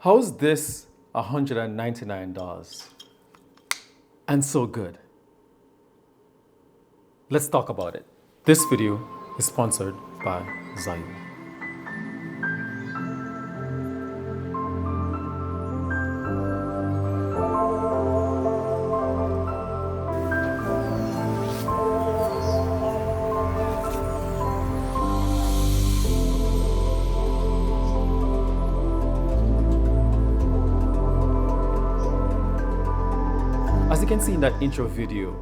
How's this $199 and so good? Let's talk about it. This video is sponsored by zhiyun. As you can see in that intro video,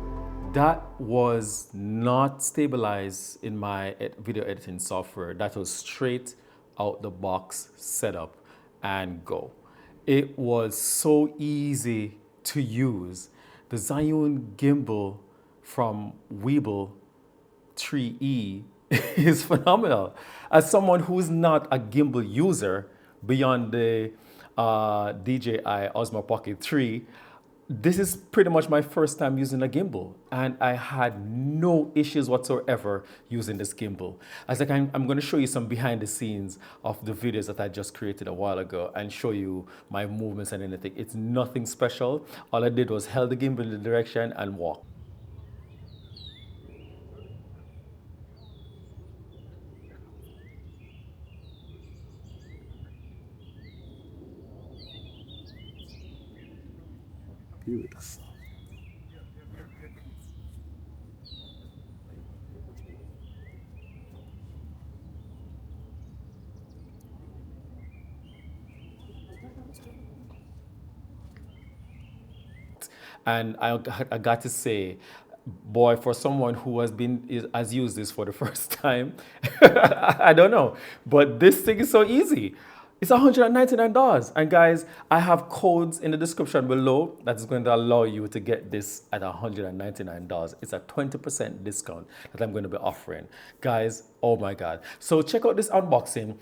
that was not stabilized in my video editing software. That was straight out the box setup and go. It was so easy to use. The zhiyun gimbal from Weebill 3E is phenomenal. As someone who's not a gimbal user beyond the DJI Osmo Pocket 3, this is pretty much my first time using a gimbal, and I had no issues whatsoever using this gimbal. I'm going to show you some behind the scenes of the videos that I just created a while ago and show you my movements and anything. It's nothing special. All I did was held the gimbal in the direction and walk. Beautiful. And I got to say, boy, for someone who has used this for the first time, I don't know, but this thing is so easy. It's $199. And guys, I have codes in the description below that's going to allow you to get this at $199. It's a 20% discount that I'm going to be offering. Guys, oh my God. So check out this unboxing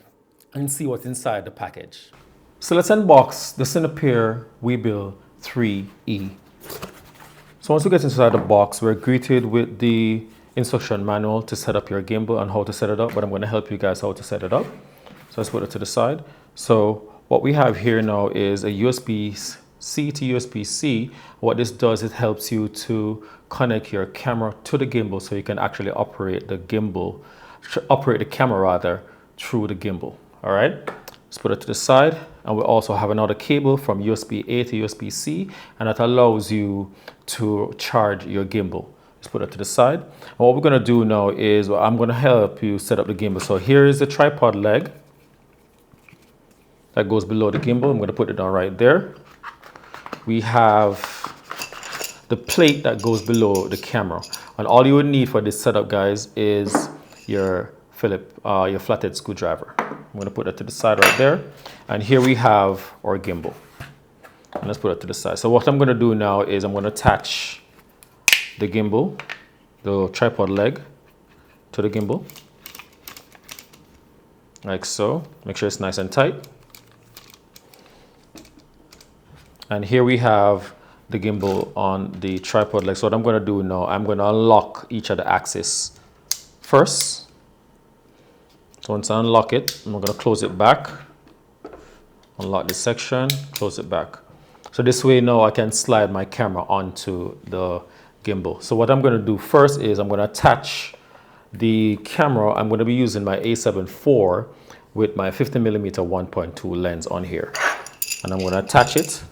and see what's inside the package. So let's unbox the cinepeer Weebill 3E. So once we get inside the box, we're greeted with the instruction manual to set up your gimbal and how to set it up, but I'm going to help you guys how to set it up. So let's put it to the side. So what we have here now is a USB-C to USB-C. What this does, it helps you to connect your camera to the gimbal so you can actually operate the camera rather, through the gimbal. All right, let's put it to the side. And we also have another cable from USB-A to USB-C, and that allows you to charge your gimbal. Let's put it to the side. And what we're gonna do now is I'm gonna help you set up the gimbal. So here is the tripod leg that goes below the gimbal. I'm going to put it down right there. We have the plate that goes below the camera. And all you would need for this setup, guys, is your flathead screwdriver. I'm going to put that to the side right there. And here we have our gimbal. And let's put it to the side. So what I'm going to do now is I'm going to attach the gimbal, the tripod leg, to the gimbal. Like so. Make sure it's nice and tight. And here we have the gimbal on the tripod leg. So what I'm going to do now, I'm going to unlock each of the axes first. So once I unlock it, I'm going to close it back. Unlock this section, close it back. So this way now I can slide my camera onto the gimbal. So what I'm going to do first is I'm going to attach the camera. I'm going to be using my A7 IV with my 50mm 1.2 lens on here. And I'm going to attach it,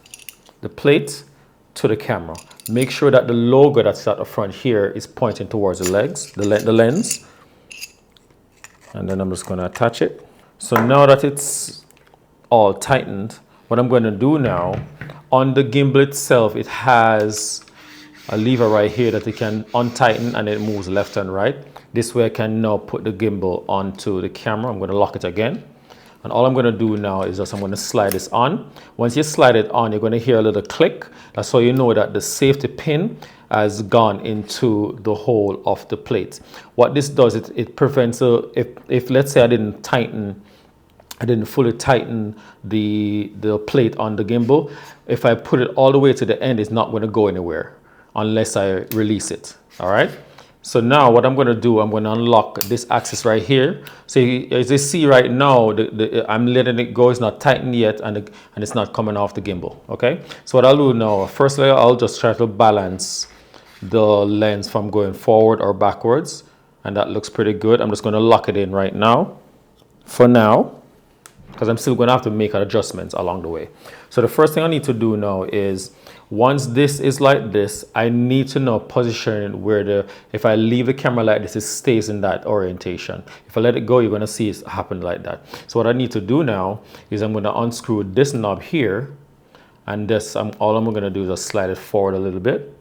the plate, to the camera. Make sure that the logo that's at the front here is pointing towards the lens. And then I'm just going to attach it. So now that it's all tightened, what I'm going to do now, on the gimbal itself, it has a lever right here that you can untighten and it moves left and right. This way I can now put the gimbal onto the camera. I'm going to lock it again. And all I'm going to do now is I'm going to slide this on. Once you slide it on, you're going to hear a little click. That's how you know that the safety pin has gone into the hole of the plate. What this does, it prevents, if let's say I didn't fully tighten the plate on the gimbal, if I put it all the way to the end, it's not going to go anywhere unless I release it. All right. So now what I'm going to do, I'm going to unlock this axis right here. So as you see right now, I'm letting it go. It's not tightened yet, and it's not coming off the gimbal. Okay. So what I'll do now, firstly, I'll just try to balance the lens from going forward or backwards. And that looks pretty good. I'm just going to lock it in right now. For now, because I'm still going to have to make adjustments along the way. So the first thing I need to do now is, once this is like this, I need to know position where if I leave the camera like this, it stays in that orientation. If I let it go, you're going to see it happen like that. So what I need to do now is I'm going to unscrew this knob here, and this, all I'm going to do is just slide it forward a little bit.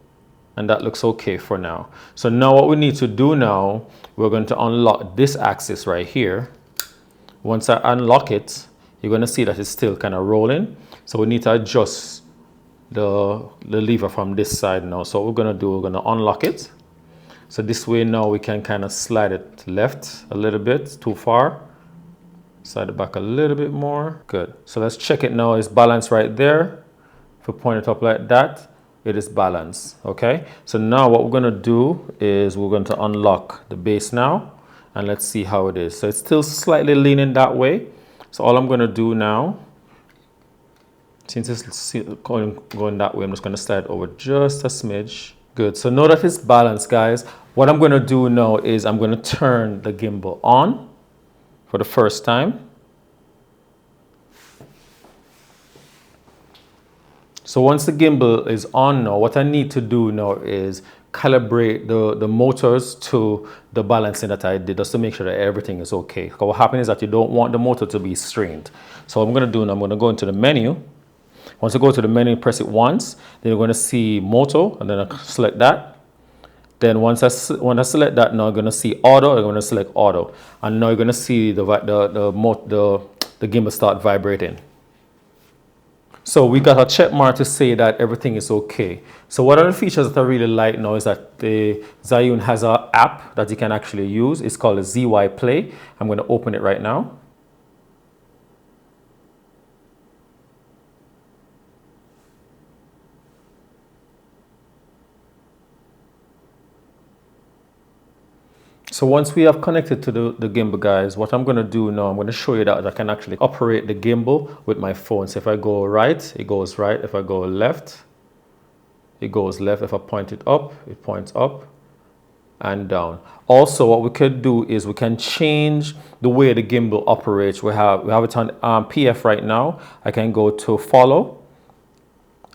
And that looks okay for now. So now what we need to do now, we're going to unlock this axis right here. Once I unlock it, you're going to see that it's still kind of rolling. So we need to adjust the lever from this side now. So what we're going to do, we're going to unlock it. So this way now we can kind of slide it left a little bit, too far. Slide it back a little bit more. Good. So let's check it now. It's balanced right there. If we point it up like that, it is balanced. Okay. So now what we're going to do is we're going to unlock the base now. And let's see how it is. So it's still slightly leaning that way. So all I'm going to do now, since it's going that way, I'm just going to slide over just a smidge. Good. So now that it's balanced, guys, what I'm going to do now is I'm going to turn the gimbal on for the first time. So once the gimbal is on now, what I need to do now is calibrate the motors to the balancing that I did, just to make sure that everything is okay. Because what happens is that you don't want the motor to be strained. So what I'm going to do now, I'm going to go into the menu. Once you go to the menu, press it once, then you're going to see motor, and then I select that. Then when I select that, now I'm going to see auto. I'm going to select auto, and now you're going to see the gimbal start vibrating. So we got a check mark to say that everything is okay. So one of the features that I really like now is that the Zhiyun has an app that you can actually use. It's called a ZY Play. I'm going to open it right now. So once we have connected to the gimbal, guys, what I'm going to do now, I'm going to show you that I can actually operate the gimbal with my phone. So if I go right, it goes right. If I go left, it goes left. If I point it up, it points up and down. Also, what we could do is we can change the way the gimbal operates. We have it on PF right now. I can go to follow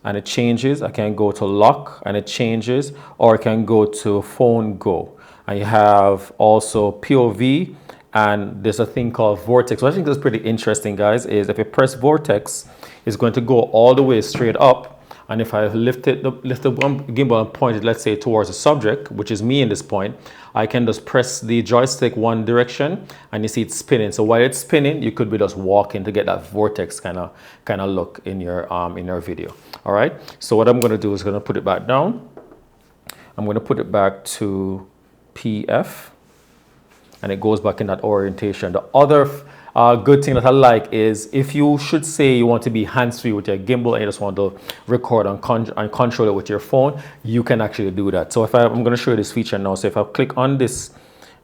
and it changes. I can go to lock and it changes, or I can go to phone go. I have also POV, and there's a thing called vortex. What I think is pretty interesting, guys, is if you press vortex, it's going to go all the way straight up. And if I lift the gimbal and point it, let's say, towards the subject, which is me in this point, I can just press the joystick one direction and you see it spinning. So while it's spinning, you could be just walking to get that vortex kind of look in your video. All right. So what I'm going to do is going to put it back down. I'm going to put it back to PF, and it goes back in that orientation. The other good thing that I like is if you should say you want to be hands-free with your gimbal and you just want to record and control it with your phone, you can actually do that. So I'm going to show you this feature now. So if I click on this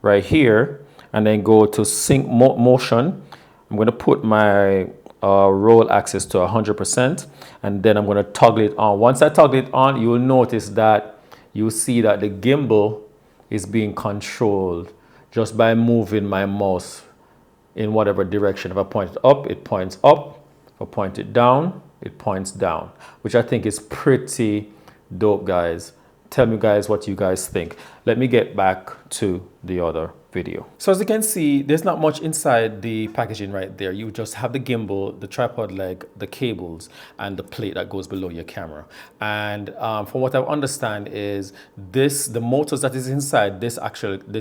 right here and then go to sync motion, I'm going to put my roll axis to 100%, and then I'm going to toggle it on. Once I toggle it on, you will notice that you see that the gimbal is being controlled just by moving my mouse in whatever direction. If I point it up, it points up. If I point it down, it points down, which I think is pretty dope, guys. Tell me, guys, what you guys think. Let me get back to the other video. So as you can see, there's not much inside the packaging right there. You just have the gimbal, the tripod leg, the cables, and the plate that goes below your camera. And from what I understand is the motors that is inside this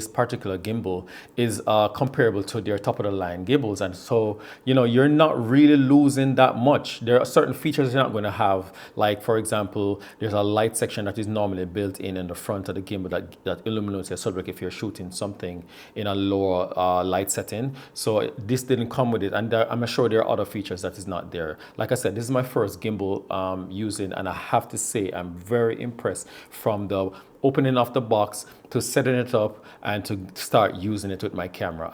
particular gimbal is comparable to their top of the line gimbals. And so, you know, you're not really losing that much. There are certain features you're not going to have. Like, for example, there's a light section that is normally built in the front of the gimbal that illuminates your subject if you're shooting something in a lower light setting. So this didn't come with it, and I'm sure there are other features that is not there. Like I said, this is my first gimbal using, and I have to say I'm very impressed from the opening off the box to setting it up and to start using it with my camera.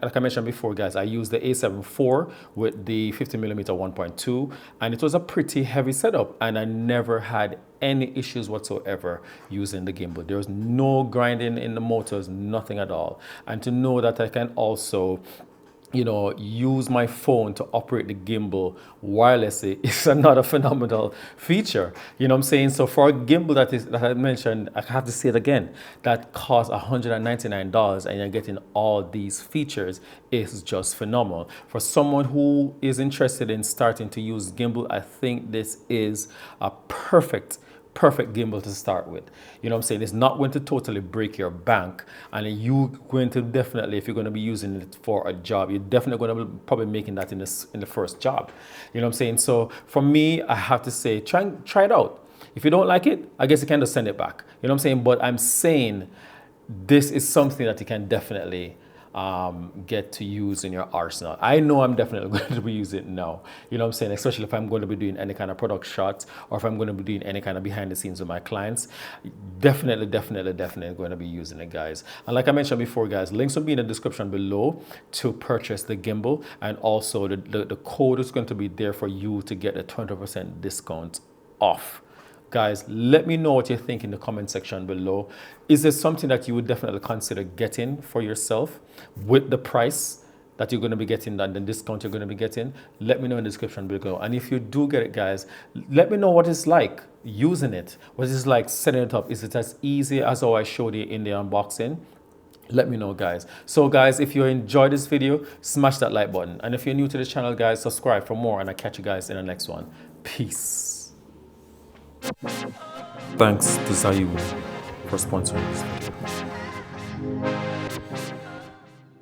Like I mentioned before, guys, I used the A7 IV with the 50mm 1.2, and it was a pretty heavy setup, and I never had any issues whatsoever using the gimbal. There was no grinding in the motors, nothing at all. And to know that I can also, you know, use my phone to operate the gimbal wirelessly is another phenomenal feature. You know what I'm saying? So for a gimbal that I mentioned, I have to say it again, that costs $199 and you're getting all these features is just phenomenal. For someone who is interested in starting to use gimbal, I think this is a perfect gimbal to start with. You know what I'm saying? It's not going to totally break your bank, and you're going to definitely, if you're going to be using it for a job, you're definitely going to be probably making that in the first job. You know what I'm saying? So for me, I have to say, try it out. If you don't like it, I guess you can just send it back. You know what I'm saying? But I'm saying this is something that you can definitely get to use in your arsenal. I know I'm definitely going to be using it now. You know what I'm saying? Especially if I'm going to be doing any kind of product shots, or if I'm going to be doing any kind of behind the scenes with my clients. Definitely going to be using it, guys. And like I mentioned before, guys, links will be in the description below to purchase the gimbal, and also the code is going to be there for you to get a 20% discount off. Guys, let me know what you think in the comment section below. Is there something that you would definitely consider getting for yourself with the price that you're going to be getting and the discount you're going to be getting? Let me know in the description below. And if you do get it, guys, let me know what it's like using it. What it's like setting it up. Is it as easy as how I showed you in the unboxing? Let me know, guys. So guys, if you enjoyed this video, smash that like button. And if you're new to the channel, guys, subscribe for more, and I'll catch you guys in the next one. Peace. Thanks to zhiyun for sponsoring this.